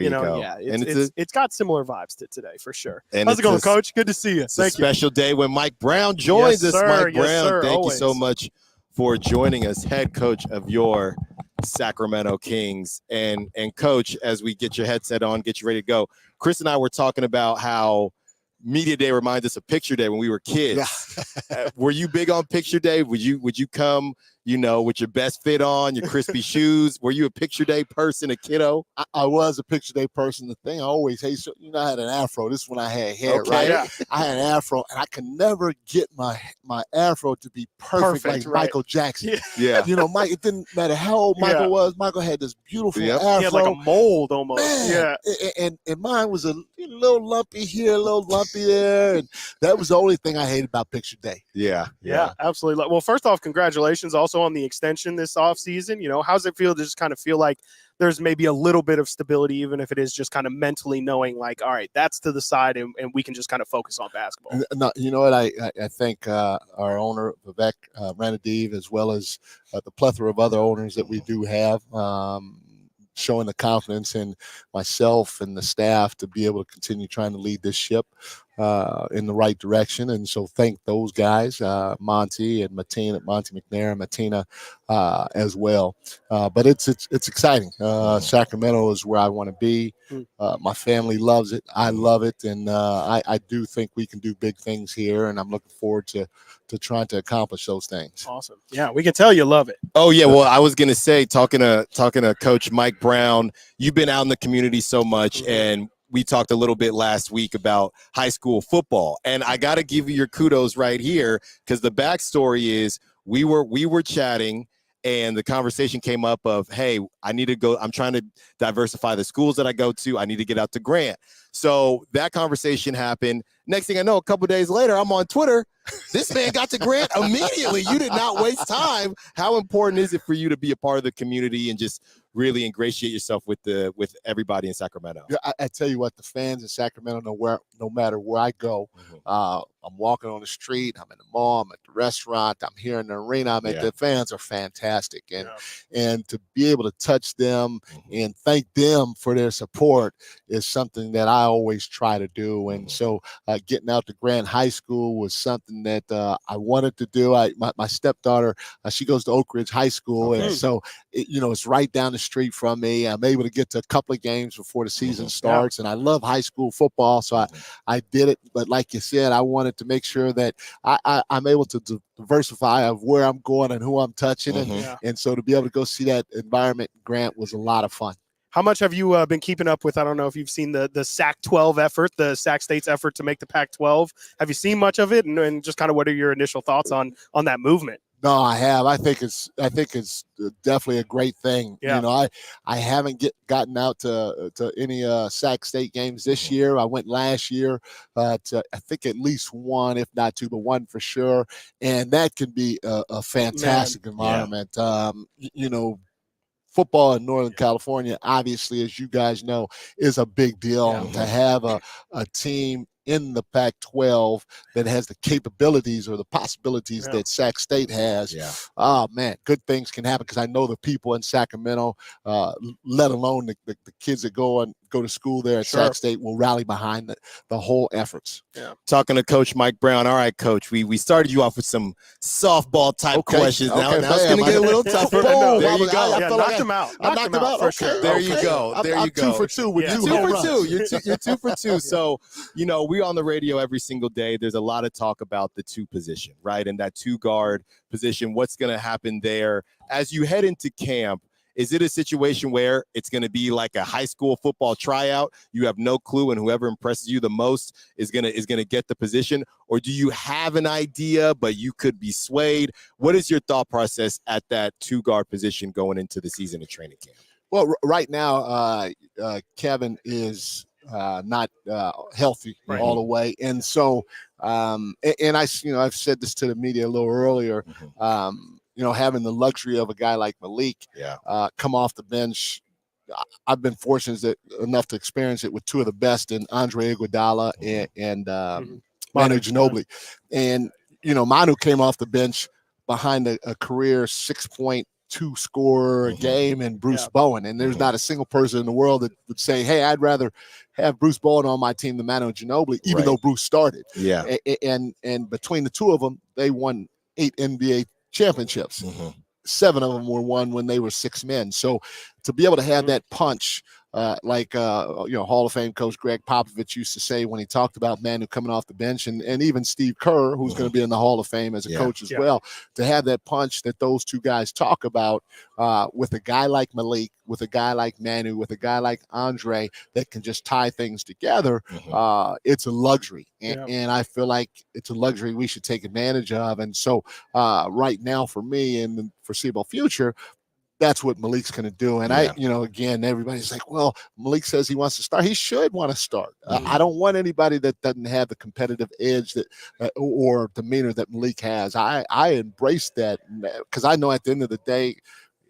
Yeah, it's got similar vibes to today for sure. How's it going, Coach? Good to see you. It's a special day when Mike Brown joins us. Mike Brown, thank you so much for joining us, head coach of your Sacramento Kings. And Coach, as we get your headset on, get you ready to go, Chris and I were talking about how Media Day reminds us of Picture Day when we were kids. Yeah. Were you big on Picture Day? Would you come, with your best fit on, your crispy shoes? Were you a Picture Day person, a kiddo? I was a Picture Day person. The thing I always hate, I had an afro. This is when I had hair, right? Yeah. I had an afro, and I could never get my afro to be perfect like right. Michael Jackson. Yeah. Mike. It didn't matter how old Michael was. Michael had this beautiful afro. He had like a mold almost. Man. Yeah. And mine was a little lumpy here, a little lumpy there, and that was the only thing I hated about Picture Day. Yeah, absolutely. Well, first off, congratulations also on the extension this offseason. How's it feel to just kind of feel like there's maybe a little bit of stability, even if it is just kind of mentally knowing like, all right, that's to the side and we can just kind of focus on basketball? No, you know what? I think our owner, Vivek Ranadiv, as well as the plethora of other owners that we do have, showing the confidence in myself and the staff to be able to continue trying to lead this ship in the right direction. And so thank those guys, Monty and Monty McNair and Martina as well. But it's exciting. Sacramento is where I want to be. My family loves it. I love it. And I do think we can do big things here. And I'm looking forward to trying to accomplish those things. Awesome. Yeah, we can tell you love it. Oh, yeah. Well, I was going to say, talking to Coach Mike Brown, you've been out in the community so much, and we talked a little bit last week about high school football. And I got to give you your kudos right here, because the backstory is we were chatting, and the conversation came up of, hey, I need to go. I'm trying to diversify the schools that I go to. I need to get out to Grant. So that conversation happened. Next thing I know, a couple of days later, I'm on Twitter. This man got to Grant immediately. You did not waste time. How important is it for you to be a part of the community and just really ingratiate yourself with everybody in Sacramento? Yeah, I tell you what, the fans in Sacramento no matter where I go, I'm walking on the street, I'm in the mall, I'm at the restaurant, I'm here in the arena. The fans are fantastic, and to be able to touch them and thank them for their support is something that I always try to do. And so getting out to Grant High School was something that I wanted to do. My stepdaughter, she goes to Oak Ridge High School, and so it's right down the street from me. I'm able to get to a couple of games before the season starts, and I love high school football, so I did it. But like you said, I wanted to make sure that I'm able to diversify of where I'm going and who I'm touching, and so to be able to go see that environment in Grant was a lot of fun. How much have you been keeping up with? I don't know if you've seen the Sac-12 effort, the Sac State's effort to make the Pac-12. Have you seen much of it, and just kind of what are your initial thoughts on that movement? No, I have. I think it's definitely a great thing. Yeah. I haven't gotten out to any Sac State games this year. I went last year to I think at least one, if not two, but one for sure. And that can be a fantastic environment. Football in Northern California, obviously, as you guys know, is a big deal. To have a team in the Pac-12 that has the capabilities or the possibilities that Sac State has. Oh, man, good things can happen, because I know the people in Sacramento, let alone the kids that go to school there at Sac State, will rally behind the whole efforts. Yeah. Talking to Coach Mike Brown. All right, Coach, we started you off with some softball type questions. Now it's going to get a little tougher. There you go. Knocked him out. I knocked him out for sure. There you go. There you go. I'm 2 for 2 with You're 2 for 2. You're 2 for 2. So, we're on the radio every single day. There's a lot of talk about the 2 position, right? And that 2 guard position, what's going to happen there as you head into camp? Is it a situation where it's going to be like a high school football tryout? You have no clue, and whoever impresses you the most is going to get the position? Or do you have an idea, but you could be swayed? What is your thought process at that 2 guard position going into the season of training camp? Well, right now, Kevin is not healthy all the way, and so and I've said this to the media a little earlier. Having the luxury of a guy like Malik come off the bench, I've been fortunate enough to experience it with 2 of the best in Andre Iguodala and Manu Ginobili. And Manu came off the bench behind a career 6-point 2 scorer a game and Bruce Bowen. And there's not a single person in the world that would say, hey, I'd rather have Bruce Bowen on my team than Manu Ginobili, even though Bruce started. Yeah. And between the two of them, they won 8 NBA championships. 7 of them were won when they were 6 men. So to be able to have that punch, like Hall of Fame coach Gregg Popovich used to say when he talked about Manu coming off the bench, and even Steve Kerr, who's going to be in the Hall of Fame as a coach as well, to have that punch that those two guys talk about with a guy like Malik, with a guy like Manu, with a guy like Andre that can just tie things together, it's a luxury. And I feel like it's a luxury we should take advantage of. And so right now for me in the foreseeable future, that's what Malik's going to do. And again, everybody's like, well, Malik says he wants to start. He should want to start. I don't want anybody that doesn't have the competitive edge that or demeanor that Malik has. I embrace that because I know at the end of the day,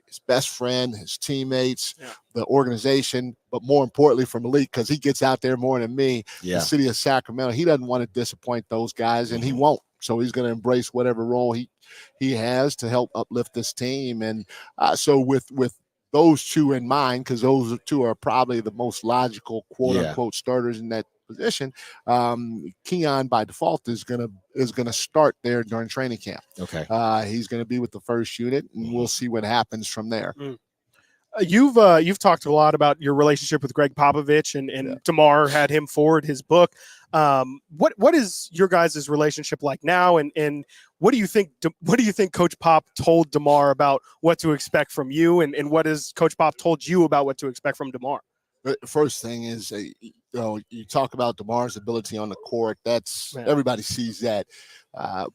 his best friend, his teammates, the organization, but more importantly for Malik, because he gets out there more than me, the city of Sacramento, he doesn't want to disappoint those guys, and he won't. So he's going to embrace whatever role he has to help uplift this team. And so with those two in mind, because those two are probably the most logical quote unquote starters in that position, Keon by default is gonna start there during training camp. Okay. He's gonna be with the first unit, and we'll see what happens from there. You've talked a lot about your relationship with Gregg Popovich, and DeMar had him forward his book. What is your guys' relationship like now, and what do you think Coach Pop told DeMar about what to expect from you, and what has Coach Pop told you about what to expect from DeMar? The first thing is, you talk about DeMar's ability on the court. That's everybody sees that,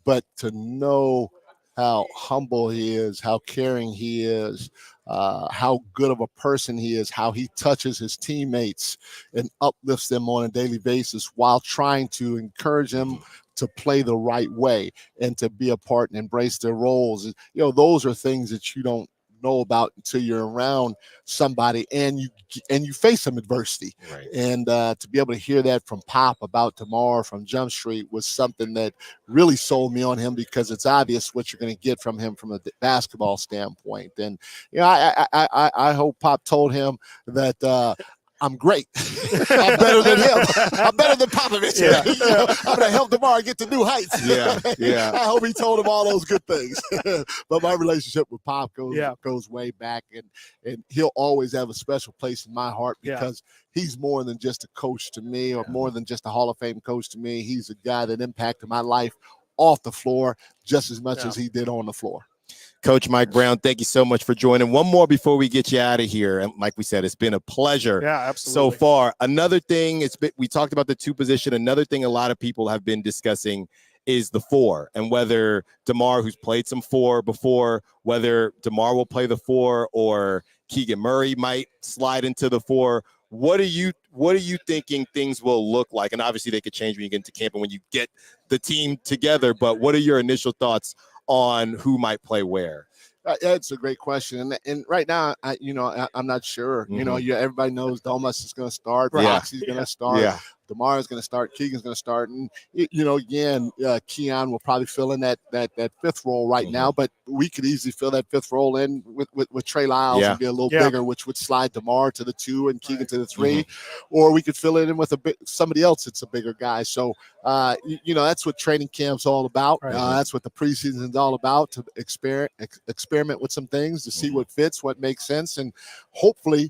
but to know how humble he is, how caring he is, how good of a person he is, how he touches his teammates and uplifts them on a daily basis while trying to encourage them to play the right way and to be a part and embrace their roles. Those are things that you don't know about until you're around somebody and you face some adversity. And to be able to hear that from Pop about DeMar from Jump Street was something that really sold me on him, because it's obvious what you're going to get from him from a basketball standpoint. And I hope Pop told him that I'm great. I'm better than him. I'm better than Popovich. I'm going to help DeMar get to new heights. I hope he told him all those good things. But my relationship with Pop goes way back, and he'll always have a special place in my heart, because he's more than just a coach to me, or more than just a Hall of Fame coach to me. He's a guy that impacted my life off the floor just as much as he did on the floor. Coach Mike Brown, thank you so much for joining. One more before we get you out of here. And like we said, it's been a pleasure so far. Another thing, we talked about the 2 position. Another thing a lot of people have been discussing is the 4, and whether DeMar, who's played some 4 before, whether DeMar will play the 4 or Keegan Murray might slide into the 4. What are you thinking things will look like? And obviously they could change when you get into camp and when you get the team together, but what are your initial thoughts on who might play where? That's a great question, and right now, I'm not sure. Everybody knows Domas is going to start, Roxy's going to start, DeMar is going to start, Keegan's going to start, and again, Keon will probably fill in that 5th role right now, but we could easily fill that 5th role in with Trey Lyles and be a little bigger, which would slide DeMar to the 2 and Keegan to the 3, or we could fill it in with somebody else that's a bigger guy. So that's what training camp's all about. That's what the preseason is all about, to experiment with some things to see what fits, what makes sense, and hopefully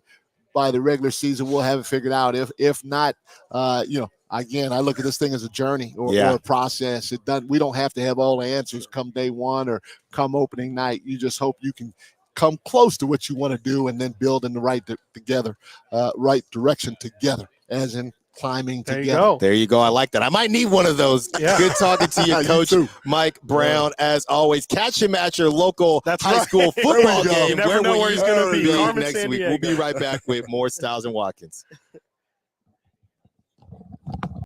by the regular season we'll have it figured out. If not, again, I look at this thing as a journey or a process. We don't have to have all the answers come day 1 or come opening night. You just hope you can come close to what you want to do and then build in the right direction together, as in climbing together. There you go. I like that. I might need one of those. Good talking to you, Coach Mike Brown. As always, catch him at your local high school football game. You never know where he's going to be next week. We'll be right back with more Styles and Watkins.